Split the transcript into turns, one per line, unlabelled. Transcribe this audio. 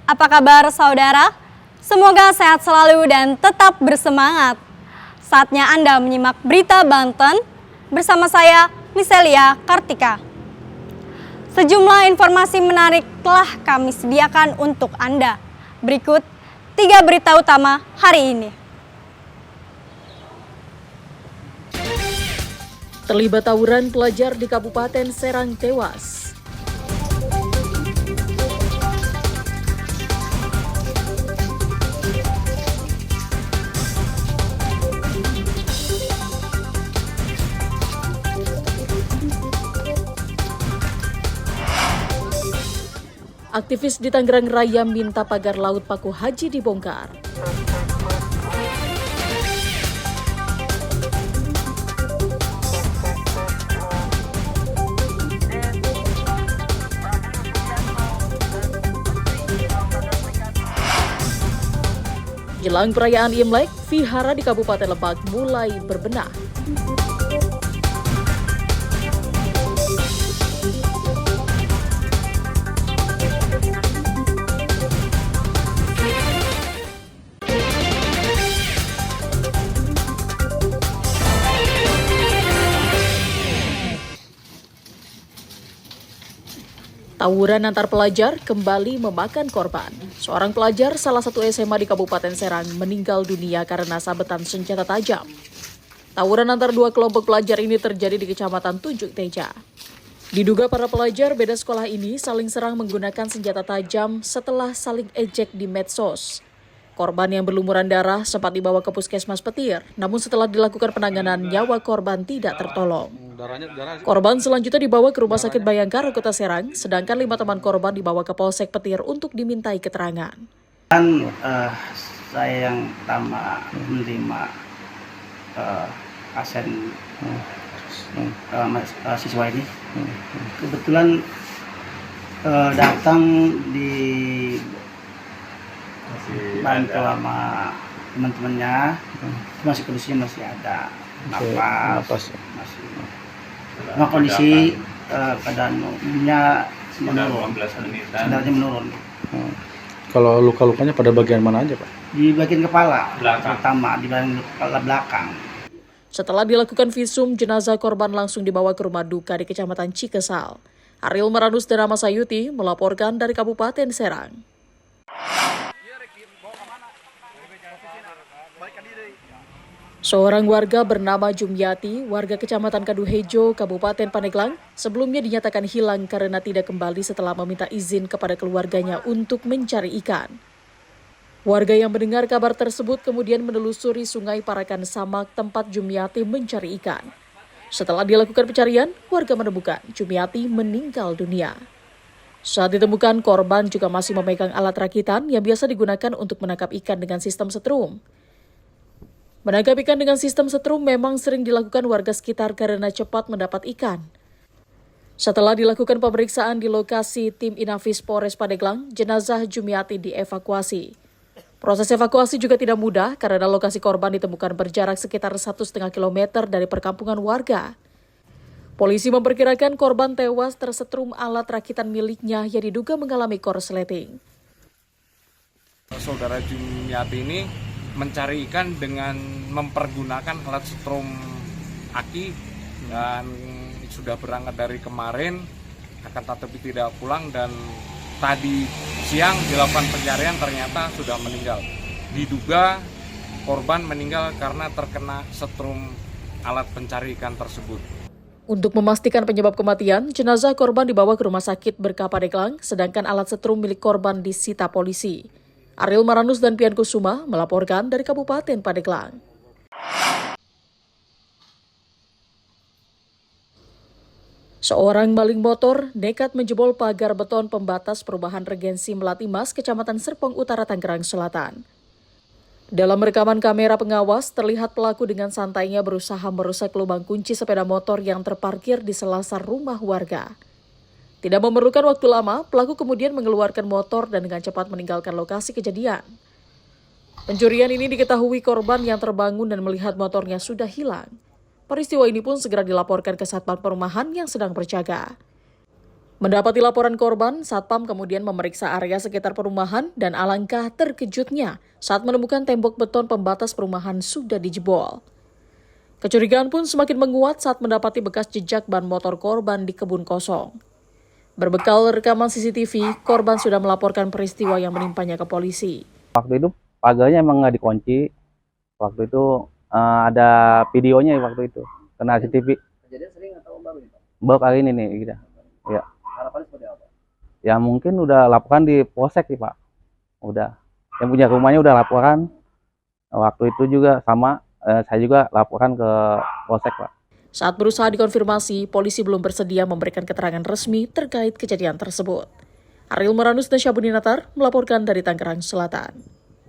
Apa kabar saudara? Semoga sehat selalu dan tetap bersemangat. Saatnya Anda menyimak berita Banten bersama saya, Miselia Kartika. Sejumlah informasi menarik telah kami sediakan untuk Anda. Berikut 3 berita utama hari ini.
Terlibat tawuran pelajar di Kabupaten Serang tewas. Aktivis di Tangerang Raya minta pagar laut Paku Haji dibongkar. Jelang perayaan Imlek, vihara di Kabupaten Lebak mulai berbenah. Tawuran antar pelajar kembali memakan korban. Seorang pelajar salah satu SMA di Kabupaten Serang meninggal dunia karena sabetan senjata tajam. Tawuran antar dua kelompok pelajar ini terjadi di Kecamatan Tunjuk Teja. Diduga para pelajar beda sekolah ini saling serang menggunakan senjata tajam setelah saling ejek di medsos. Korban yang berlumuran darah sempat dibawa ke Puskesmas Petir, namun setelah dilakukan penanganan, nyawa korban tidak tertolong. Korban selanjutnya dibawa ke Rumah Sakit Bayangkara Kota Serang, sedangkan 5 teman korban dibawa ke Polsek Petir untuk dimintai keterangan.
Saya yang pertama menerima pasien siswa ini. Kebetulan datang di bantu sama teman-temannya, masih kondisinya masih ada napas, masih kondisi keadaan umumnya menurun, sebenarnya menurun.
Kalau luka-lukanya pada bagian mana aja, Pak?
Di bagian kepala, terutama di bagian kepala belakang.
Setelah dilakukan visum, jenazah korban langsung dibawa ke rumah duka di Kecamatan Cikesal. Ariel Maranus dan Rama Sayuti melaporkan dari Kabupaten Serang. Seorang warga bernama Jumyati, warga Kecamatan Kaduhejo, Kabupaten Pandeglang, sebelumnya dinyatakan hilang karena tidak kembali setelah meminta izin kepada keluarganya untuk mencari ikan. Warga yang mendengar kabar tersebut kemudian menelusuri Sungai Parakan Samak tempat Jumyati mencari ikan. Setelah dilakukan pencarian, warga menemukan Jumyati meninggal dunia. Saat ditemukan, korban juga masih memegang alat rakitan yang biasa digunakan untuk menangkap ikan dengan sistem setrum. Menangkap ikan dengan sistem setrum memang sering dilakukan warga sekitar karena cepat mendapat ikan. Setelah dilakukan pemeriksaan di lokasi tim Inafis Polres Pandeglang, jenazah Jumyati dievakuasi. Proses evakuasi juga tidak mudah karena lokasi korban ditemukan berjarak sekitar 1,5 km dari perkampungan warga. Polisi memperkirakan korban tewas tersetrum alat rakitan miliknya yang diduga mengalami korsleting.
Saudara Jumyati ini mencari ikan dengan mempergunakan alat setrum aki dan sudah berangkat dari kemarin, akan tetapi tidak pulang, dan tadi siang dilakukan pencarian ternyata sudah meninggal. Diduga korban meninggal karena terkena setrum alat pencari ikan tersebut.
Untuk memastikan penyebab kematian, jenazah korban dibawa ke Rumah Sakit Berkah Pandeglang, sedangkan alat setrum milik korban disita polisi. Ariel Maranus dan Pian Kusuma melaporkan dari Kabupaten Pandeglang. Seorang maling motor nekat menjebol pagar beton pembatas perumahan Regensi Melati Mas, Kecamatan Serpong Utara, Tangerang Selatan. Dalam rekaman kamera pengawas, terlihat pelaku dengan santainya berusaha merusak lubang kunci sepeda motor yang terparkir di selasar rumah warga. Tidak memerlukan waktu lama, pelaku kemudian mengeluarkan motor dan dengan cepat meninggalkan lokasi kejadian. Pencurian ini diketahui korban yang terbangun dan melihat motornya sudah hilang. Peristiwa ini pun segera dilaporkan ke Satpam Perumahan yang sedang berjaga. Mendapati laporan korban, Satpam kemudian memeriksa area sekitar perumahan dan alangkah terkejutnya saat menemukan tembok beton pembatas perumahan sudah dijebol. Kecurigaan pun semakin menguat saat mendapati bekas jejak ban motor korban di kebun kosong. Berbekal rekaman CCTV, korban sudah melaporkan peristiwa yang menimpanya ke polisi.
Waktu itu pagarnya emang nggak dikunci. Waktu itu ada videonya waktu itu kena CCTV.
Kejadian sering atau baru ini, Pak?
Baru kali ini nih, gitu. Ya.
Harapannya seperti apa?
Ya mungkin udah laporan di polsek sih Pak. Udah. Yang punya rumahnya udah laporan. Waktu itu juga sama, saya juga laporan ke polsek Pak.
Saat berusaha dikonfirmasi, polisi belum bersedia memberikan keterangan resmi terkait kejadian tersebut. Ariel Moranus dan Syabudinatar melaporkan dari Tangerang Selatan.